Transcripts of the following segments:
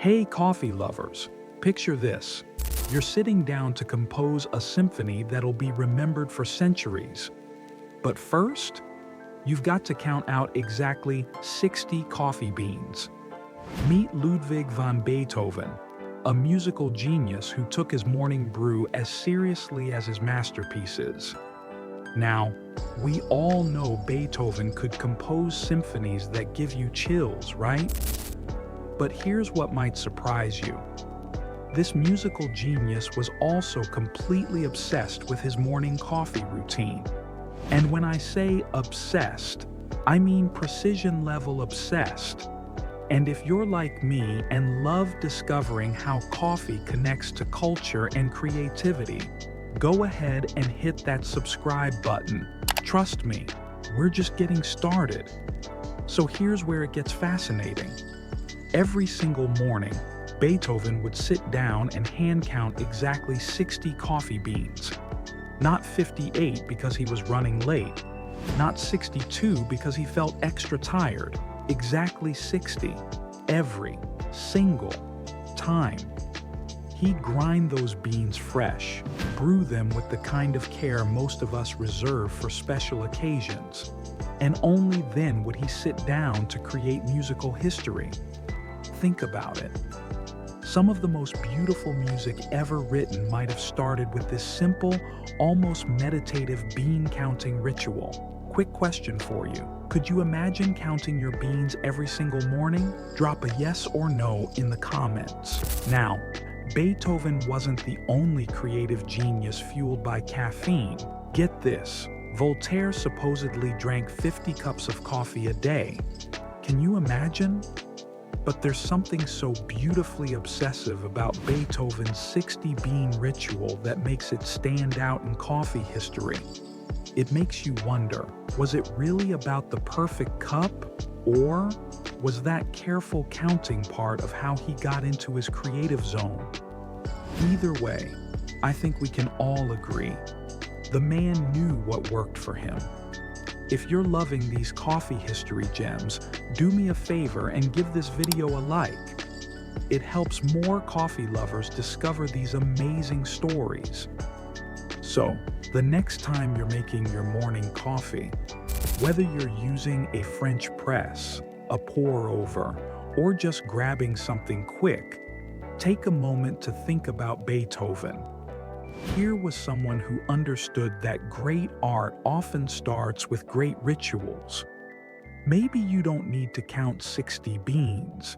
Hey, coffee lovers, picture this. You're sitting down to compose a symphony that'll be remembered for centuries. But first, you've got to count out exactly 60 coffee beans. Meet Ludwig van Beethoven, a musical genius who took his morning brew as seriously as his masterpieces. Now, we all know Beethoven could compose symphonies that give you chills, right? But here's what might surprise you. This musical genius was also completely obsessed with his morning coffee routine. And when I say obsessed, I mean precision level obsessed. And if you're like me and love discovering how coffee connects to culture and creativity, go ahead and hit that subscribe button. Trust me, we're just getting started. So here's where it gets fascinating. Every single morning, Beethoven would sit down and hand count exactly 60 coffee beans. Not 58 because he was running late, not 62 because he felt extra tired, exactly 60, every single time. He'd grind those beans fresh, brew them with the kind of care most of us reserve for special occasions, and only then would he sit down to create musical history. Think about it. Some of the most beautiful music ever written might have started with this simple, almost meditative bean-counting ritual. Quick question for you. Could you imagine counting your beans every single morning? Drop a yes or no in the comments. Now, Beethoven wasn't the only creative genius fueled by caffeine. Get this, Voltaire supposedly drank 50 cups of coffee a day. Can you imagine? But there's something so beautifully obsessive about Beethoven's 60-bean ritual that makes it stand out in coffee history. It makes you wonder, was it really about the perfect cup? Or was that careful counting part of how he got into his creative zone? Either way, I think we can all agree, the man knew what worked for him. If you're loving these coffee history gems, do me a favor and give this video a like. It helps more coffee lovers discover these amazing stories. So, the next time you're making your morning coffee, whether you're using a French press, a pour-over, or just grabbing something quick, take a moment to think about Beethoven. Here was someone who understood that great art often starts with great rituals. Maybe you don't need to count 60 beans,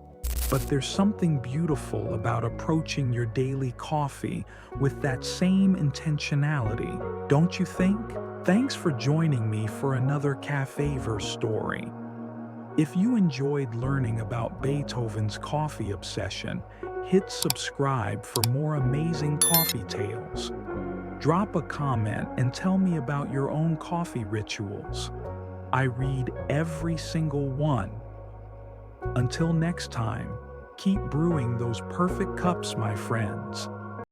but there's something beautiful about approaching your daily coffee with that same intentionality, don't you think? Thanks for joining me for another Caffeiverse story. If you enjoyed learning about Beethoven's coffee obsession, hit subscribe for more amazing coffee tales. Drop a comment and tell me about your own coffee rituals. I read every single one. Until next time, keep brewing those perfect cups, my friends.